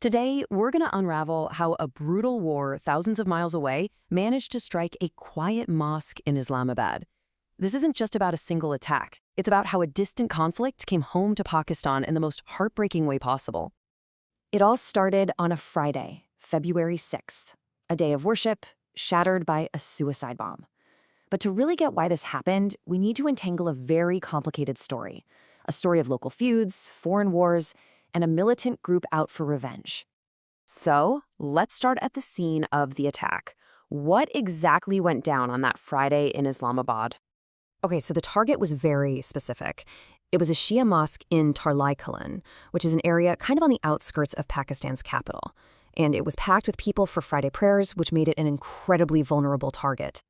Today, we're going to unravel how a brutal war thousands of miles away managed to strike a quiet mosque in Islamabad. This isn't just about a single attack. It's about how a distant conflict came home to Pakistan in the most heartbreaking way possible. It all started on a Friday, February 6th, a day of worship shattered by a suicide bomb. But to really get why this happened, we need to entangle a very complicated story. A story of local feuds, foreign wars, and a militant group out for revenge. So, let's start at the scene of the attack. What exactly went down on that Friday in Islamabad? Okay, so the target was very specific. It was a Shia mosque in Tarlai Kalan, which is an area kind of on the outskirts of Pakistan's capital. And it was packed with people for Friday prayers, which made it an incredibly vulnerable target.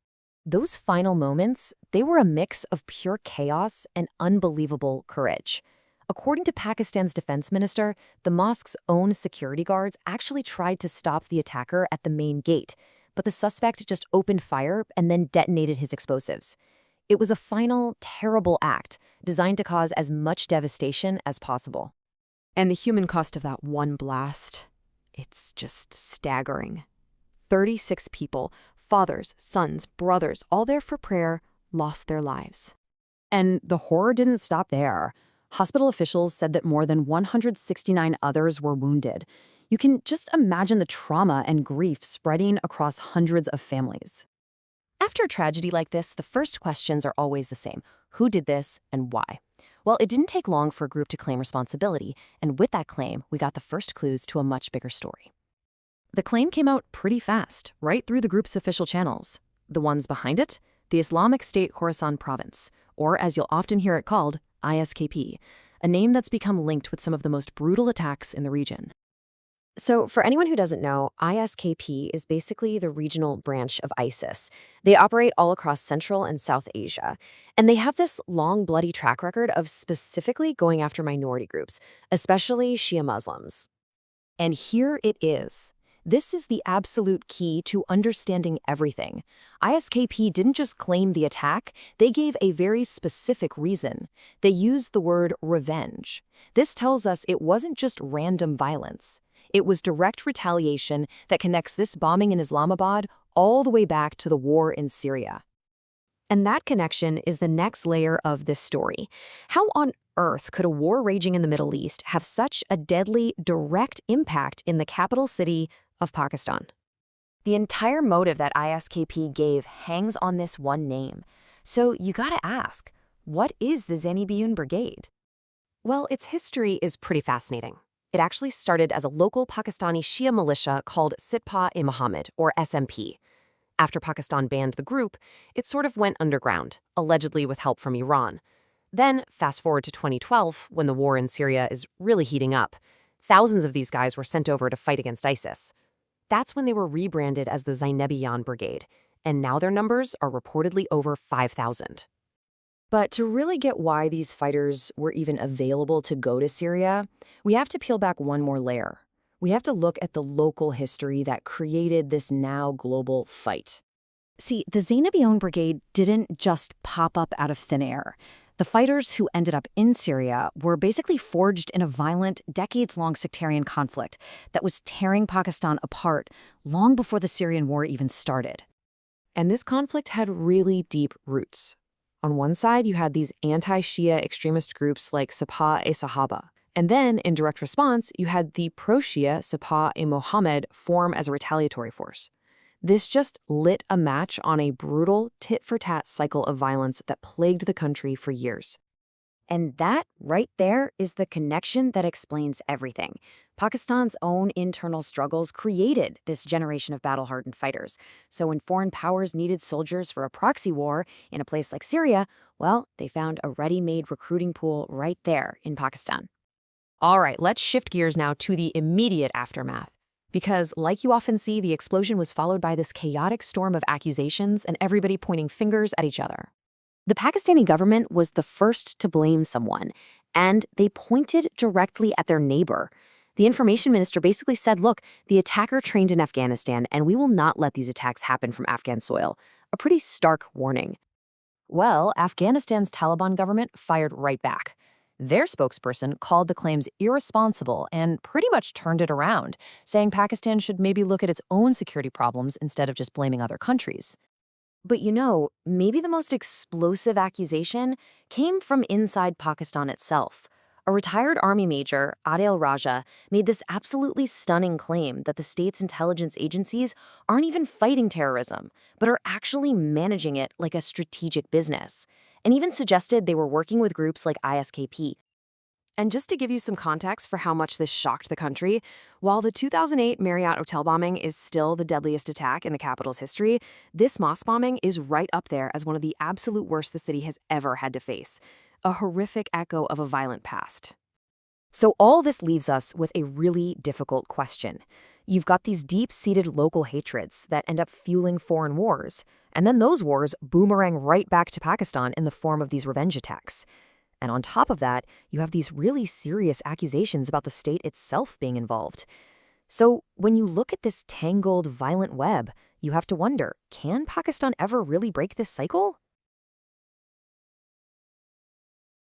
Those final moments, they were a mix of pure chaos and unbelievable courage. According to Pakistan's defense minister, the mosque's own security guards actually tried to stop the attacker at the main gate, but the suspect just opened fire and then detonated his explosives. It was a final, terrible act designed to cause as much devastation as possible. And the human cost of that one blast, it's just staggering. 36 people, fathers, sons, brothers, all there for prayer, lost their lives. And the horror didn't stop there. Hospital officials said that more than 169 others were wounded. You can just imagine the trauma and grief spreading across hundreds of families. After a tragedy like this, the first questions are always the same. Who did this and why? Well, it didn't take long for a group to claim responsibility, and with that claim, we got the first clues to a much bigger story. The claim came out pretty fast, right through the group's official channels. The ones behind it? The Islamic State Khorasan Province, or as you'll often hear it called, ISKP, a name that's become linked with some of the most brutal attacks in the region. So for anyone who doesn't know, ISKP is basically the regional branch of ISIS. They operate all across Central and South Asia, and they have this long, bloody track record of specifically going after minority groups, especially Shia Muslims. And here it is. This is the absolute key to understanding everything. ISKP didn't just claim the attack, they gave a very specific reason. They used the word revenge. This tells us it wasn't just random violence. It was direct retaliation that connects this bombing in Islamabad all the way back to the war in Syria. And that connection is the next layer of this story. How on earth could a war raging in the Middle East have such a deadly, direct impact in the capital city of Pakistan? The entire motive that ISKP gave hangs on this one name. So you gotta ask, what is the Zainabiyun Brigade? Well, its history is pretty fascinating. It actually started as a local Pakistani Shia militia called Sitpa-e-Muhammad, or SMP. After Pakistan banned the group, it sort of went underground, allegedly with help from Iran. Then, fast forward to 2012, when the war in Syria is really heating up, thousands of these guys were sent over to fight against ISIS. That's when they were rebranded as the Zainabiyun Brigade, and now their numbers are reportedly over 5,000. But to really get why these fighters were even available to go to Syria, we have to peel back one more layer. We have to look at the local history that created this now global fight. See, the Zainabiyun Brigade didn't just pop up out of thin air. The fighters who ended up in Syria were basically forged in a violent, decades-long sectarian conflict that was tearing Pakistan apart long before the Syrian war even started. And this conflict had really deep roots. On one side, you had these anti-Shia extremist groups like Sepah-e-Sahaba. And then, in direct response, you had the pro-Shia Sepah-e-Mohammed form as a retaliatory force. This just lit a match on a brutal, tit-for-tat cycle of violence that plagued the country for years. And that, right there, is the connection that explains everything. Pakistan's own internal struggles created this generation of battle-hardened fighters. So when foreign powers needed soldiers for a proxy war in a place like Syria, well, they found a ready-made recruiting pool right there in Pakistan. All right, let's shift gears now to the immediate aftermath. Because, like you often see, the explosion was followed by this chaotic storm of accusations and everybody pointing fingers at each other. The Pakistani government was the first to blame someone, and they pointed directly at their neighbor. The information minister basically said, look, the attacker trained in Afghanistan, and we will not let these attacks happen from Afghan soil. A pretty stark warning. Well, Afghanistan's Taliban government fired right back. Their spokesperson called the claims irresponsible and pretty much turned it around, saying Pakistan should maybe look at its own security problems instead of just blaming other countries. But maybe the most explosive accusation came from inside Pakistan itself. A retired army major, Adil Raja, made this absolutely stunning claim that the state's intelligence agencies aren't even fighting terrorism, but are actually managing it like a strategic business, and even suggested they were working with groups like ISKP. And just to give you some context for how much this shocked the country, while the 2008 Marriott hotel bombing is still the deadliest attack in the capital's history, this mosque bombing is right up there as one of the absolute worst the city has ever had to face. A horrific echo of a violent past. So all this leaves us with a really difficult question. You've got these deep-seated local hatreds that end up fueling foreign wars, and then those wars boomerang right back to Pakistan in the form of these revenge attacks. And on top of that, you have these really serious accusations about the state itself being involved. So when you look at this tangled, violent web, you have to wonder, can Pakistan ever really break this cycle?